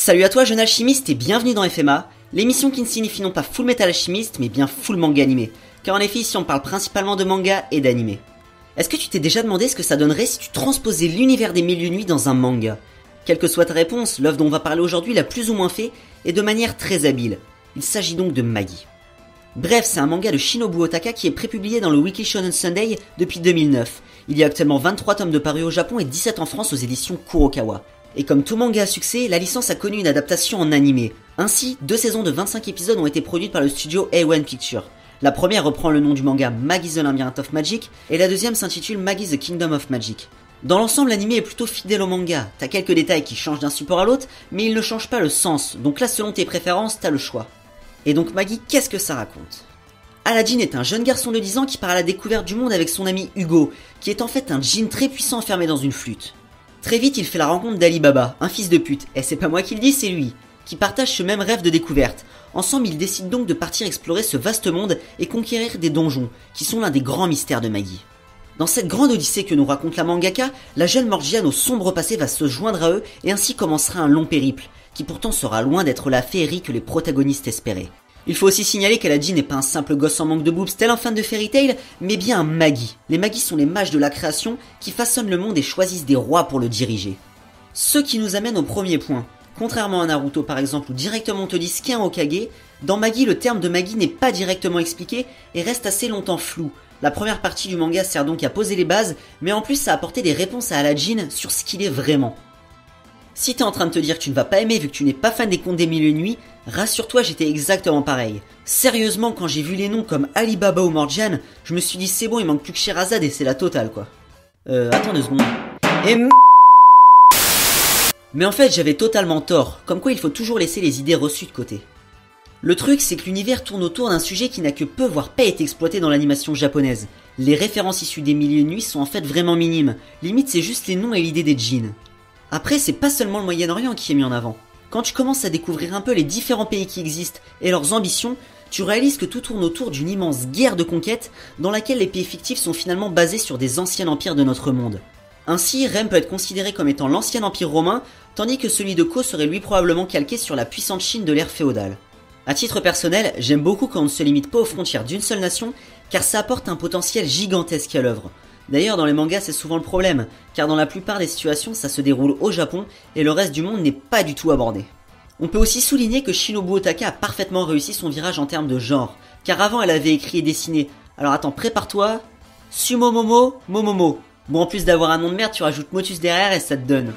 Salut à toi jeune alchimiste et bienvenue dans FMA, l'émission qui ne signifie non pas Full Metal Alchimiste mais bien Full Manga Animé, car en effet ici on parle principalement de manga et d'animé. Est-ce que tu t'es déjà demandé ce que ça donnerait si tu transposais l'univers des Mille et Une Nuits dans un manga? Quelle que soit ta réponse, l'œuvre dont on va parler aujourd'hui l'a plus ou moins fait, et de manière très habile. Il s'agit donc de Magi. Bref, c'est un manga de Shinobu Otaka qui est prépublié dans le Weekly Shonen Sunday depuis 2009. Il y a actuellement 23 tomes de parus au Japon et 17 en France aux éditions Kurokawa. Et comme tout manga à succès, la licence a connu une adaptation en animé. Ainsi, 2 saisons de 25 épisodes ont été produites par le studio A1 Pictures. La première reprend le nom du manga Magi the Labyrinth of Magic, et la deuxième s'intitule Magi the Kingdom of Magic. Dans l'ensemble, l'anime est plutôt fidèle au manga. T'as quelques détails qui changent d'un support à l'autre, mais ils ne changent pas le sens, donc là selon tes préférences, t'as le choix. Et donc Magi, qu'est-ce que ça raconte? Aladdin est un jeune garçon de 10 ans qui part à la découverte du monde avec son ami Hugo, qui est en fait un djinn très puissant enfermé dans une flûte. Très vite, il fait la rencontre d'Ali Baba, un fils de pute, et c'est pas moi qui le dis, c'est lui, qui partage ce même rêve de découverte. Ensemble, ils décident donc de partir explorer ce vaste monde et conquérir des donjons, qui sont l'un des grands mystères de Magi. Dans cette grande odyssée que nous raconte la mangaka, la jeune Morgiane au sombre passé va se joindre à eux et ainsi commencera un long périple, qui pourtant sera loin d'être la féerie que les protagonistes espéraient. Il faut aussi signaler qu'Aladdin n'est pas un simple gosse en manque de boobs tel un fan de Fairy Tail, mais bien un Magi. Les Magis sont les mages de la création qui façonnent le monde et choisissent des rois pour le diriger. Ce qui nous amène au premier point. Contrairement à Naruto par exemple où directement on te dit ce qu'est un Hokage, dans Magi le terme de Magi n'est pas directement expliqué et reste assez longtemps flou. La première partie du manga sert donc à poser les bases, mais en plus à apporter des réponses à Aladdin sur ce qu'il est vraiment. Si t'es en train de te dire que tu ne vas pas aimer vu que tu n'es pas fan des contes des Mille et Une Nuits, rassure-toi, j'étais exactement pareil. Sérieusement, quand j'ai vu les noms comme Ali Baba ou Morgiane, je me suis dit c'est bon, il manque plus que Sherazade et c'est la totale quoi. Attends 2 secondes. Mais en fait, j'avais totalement tort, comme quoi il faut toujours laisser les idées reçues de côté. Le truc, c'est que l'univers tourne autour d'un sujet qui n'a que peu voire pas été exploité dans l'animation japonaise. Les références issues des Mille et Une Nuits sont en fait vraiment minimes, limite c'est juste les noms et l'idée des djinns. Après, c'est pas seulement le Moyen-Orient qui est mis en avant. Quand tu commences à découvrir un peu les différents pays qui existent et leurs ambitions, tu réalises que tout tourne autour d'une immense guerre de conquête dans laquelle les pays fictifs sont finalement basés sur des anciens empires de notre monde. Ainsi, Rem peut être considéré comme étant l'ancien empire romain, tandis que celui de Ko serait lui probablement calqué sur la puissante Chine de l'ère féodale. À titre personnel, j'aime beaucoup quand on ne se limite pas aux frontières d'une seule nation, car ça apporte un potentiel gigantesque à l'œuvre. D'ailleurs, dans les mangas, c'est souvent le problème, car dans la plupart des situations, ça se déroule au Japon, et le reste du monde n'est pas du tout abordé. On peut aussi souligner que Shinobu Otaka a parfaitement réussi son virage en termes de genre, car avant elle avait écrit et dessiné. Alors attends, prépare-toi. Sumomomo, Momomo. Bon, en plus d'avoir un nom de merde, tu rajoutes Motus derrière et ça te donne.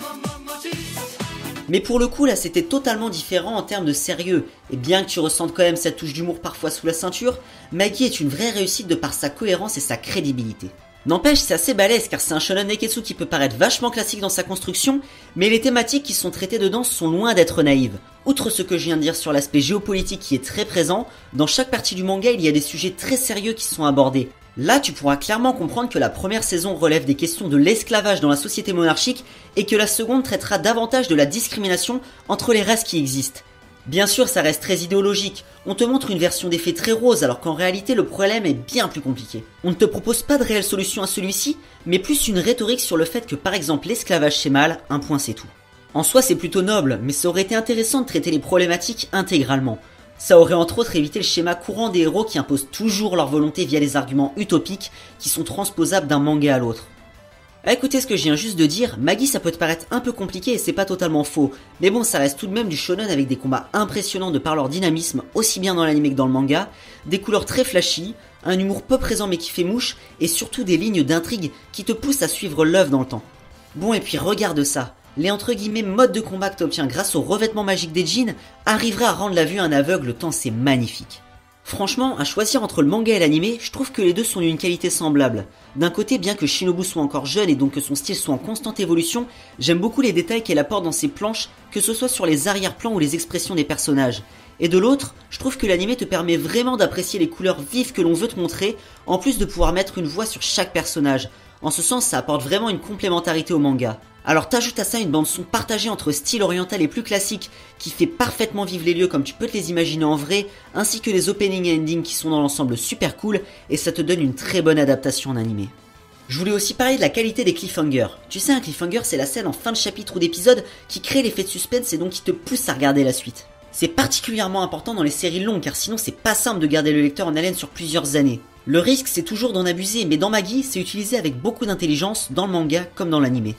Mais pour le coup, là, c'était totalement différent en termes de sérieux, et bien que tu ressentes quand même cette touche d'humour parfois sous la ceinture, Magi est une vraie réussite de par sa cohérence et sa crédibilité. N'empêche, c'est assez balèze car c'est un shonen neketsu qui peut paraître vachement classique dans sa construction, mais les thématiques qui sont traitées dedans sont loin d'être naïves. Outre ce que je viens de dire sur l'aspect géopolitique qui est très présent, dans chaque partie du manga il y a des sujets très sérieux qui sont abordés. Là tu pourras clairement comprendre que la première saison relève des questions de l'esclavage dans la société monarchique et que la seconde traitera davantage de la discrimination entre les races qui existent. Bien sûr, ça reste très idéologique. On te montre une version des faits très rose alors qu'en réalité le problème est bien plus compliqué. On ne te propose pas de réelle solution à celui-ci, mais plus une rhétorique sur le fait que par exemple l'esclavage c'est mal, un point c'est tout. En soi c'est plutôt noble, mais ça aurait été intéressant de traiter les problématiques intégralement. Ça aurait entre autres évité le schéma courant des héros qui imposent toujours leur volonté via des arguments utopiques qui sont transposables d'un manga à l'autre. À écouter ce que je viens juste de dire, Magi ça peut te paraître un peu compliqué et c'est pas totalement faux, mais bon ça reste tout de même du shonen avec des combats impressionnants de par leur dynamisme aussi bien dans l'anime que dans le manga, des couleurs très flashy, un humour peu présent mais qui fait mouche, et surtout des lignes d'intrigue qui te poussent à suivre l'œuvre dans le temps. Bon et puis regarde ça, les entre guillemets modes de combat que t'obtiens grâce au revêtement magique des djinns arriveraient à rendre la vue un aveugle tant c'est magnifique. Franchement, à choisir entre le manga et l'anime, je trouve que les deux sont d'une qualité semblable. D'un côté, bien que Shinobu soit encore jeune et donc que son style soit en constante évolution, j'aime beaucoup les détails qu'elle apporte dans ses planches, que ce soit sur les arrière-plans ou les expressions des personnages. Et de l'autre, je trouve que l'anime te permet vraiment d'apprécier les couleurs vives que l'on veut te montrer, en plus de pouvoir mettre une voix sur chaque personnage. En ce sens, ça apporte vraiment une complémentarité au manga. Alors t'ajoutes à ça une bande son partagée entre style oriental et plus classique qui fait parfaitement vivre les lieux comme tu peux te les imaginer en vrai, ainsi que les openings et endings qui sont dans l'ensemble super cool et ça te donne une très bonne adaptation en animé. Je voulais aussi parler de la qualité des cliffhangers. Tu sais, un cliffhanger, c'est la scène en fin de chapitre ou d'épisode qui crée l'effet de suspense et donc qui te pousse à regarder la suite. C'est particulièrement important dans les séries longues car sinon c'est pas simple de garder le lecteur en haleine sur plusieurs années. Le risque c'est toujours d'en abuser, mais dans Maggie, c'est utilisé avec beaucoup d'intelligence dans le manga comme dans l'anime.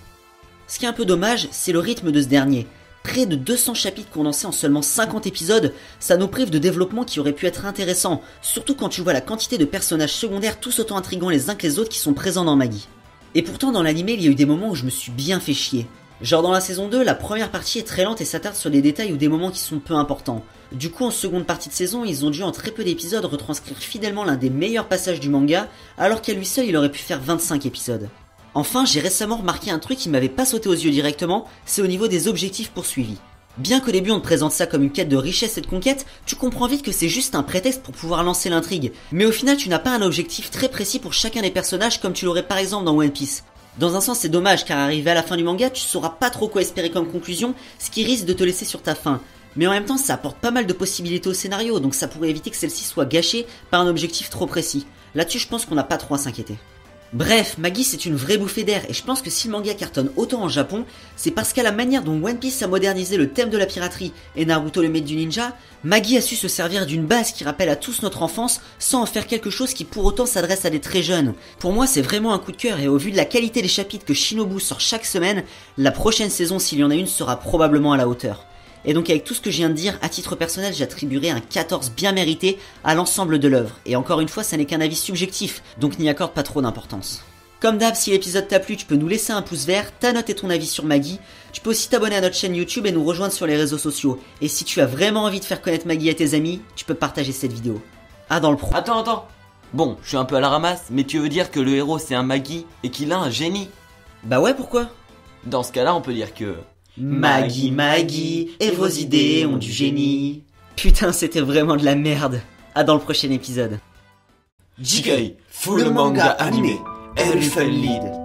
Ce qui est un peu dommage, c'est le rythme de ce dernier. Près de 200 chapitres condensés en seulement 50 épisodes, ça nous prive de développement qui aurait pu être intéressant, surtout quand tu vois la quantité de personnages secondaires tous autant intrigants les uns que les autres qui sont présents dans Maggie. Et pourtant dans l'anime, il y a eu des moments où je me suis bien fait chier. Genre dans la saison 2, la première partie est très lente et s'attarde sur des détails ou des moments qui sont peu importants. Du coup en seconde partie de saison, ils ont dû en très peu d'épisodes retranscrire fidèlement l'un des meilleurs passages du manga, alors qu'à lui seul il aurait pu faire 25 épisodes. Enfin, j'ai récemment remarqué un truc qui m'avait pas sauté aux yeux directement, c'est au niveau des objectifs poursuivis. Bien qu'au début on te présente ça comme une quête de richesse et de conquête, tu comprends vite que c'est juste un prétexte pour pouvoir lancer l'intrigue. Mais au final tu n'as pas un objectif très précis pour chacun des personnages comme tu l'aurais par exemple dans One Piece. Dans un sens c'est dommage car arrivé à la fin du manga tu sauras pas trop quoi espérer comme conclusion, ce qui risque de te laisser sur ta faim. Mais en même temps ça apporte pas mal de possibilités au scénario, donc ça pourrait éviter que celle-ci soit gâchée par un objectif trop précis. Là-dessus je pense qu'on n'a pas trop à s'inquiéter. Bref, Maggie c'est une vraie bouffée d'air et je pense que si le manga cartonne autant en Japon, c'est parce qu'à la manière dont One Piece a modernisé le thème de la piraterie et Naruto le maître du ninja, Maggie a su se servir d'une base qui rappelle à tous notre enfance sans en faire quelque chose qui pour autant s'adresse à des très jeunes. Pour moi c'est vraiment un coup de cœur et au vu de la qualité des chapitres que Shinobu sort chaque semaine, la prochaine saison s'il y en a une sera probablement à la hauteur. Et donc avec tout ce que je viens de dire, à titre personnel, j'attribuerai un 14 bien mérité à l'ensemble de l'œuvre. Et encore une fois, ça n'est qu'un avis subjectif, donc n'y accorde pas trop d'importance. Comme d'hab, si l'épisode t'a plu, tu peux nous laisser un pouce vert, ta note et ton avis sur Maggie. Tu peux aussi t'abonner à notre chaîne YouTube et nous rejoindre sur les réseaux sociaux. Et si tu as vraiment envie de faire connaître Maggie à tes amis, tu peux partager cette vidéo. Ah, dans le pro. Attends. Bon, je suis un peu à la ramasse, mais tu veux dire que le héros c'est un Maggie et qu'il a un génie? Bah ouais, pourquoi? Dans ce cas-là, on peut dire que... Maggie, et vos idées ont du génie. Putain, c'était vraiment de la merde. À dans le prochain épisode. Jigai, full manga animé, Elephant Lead.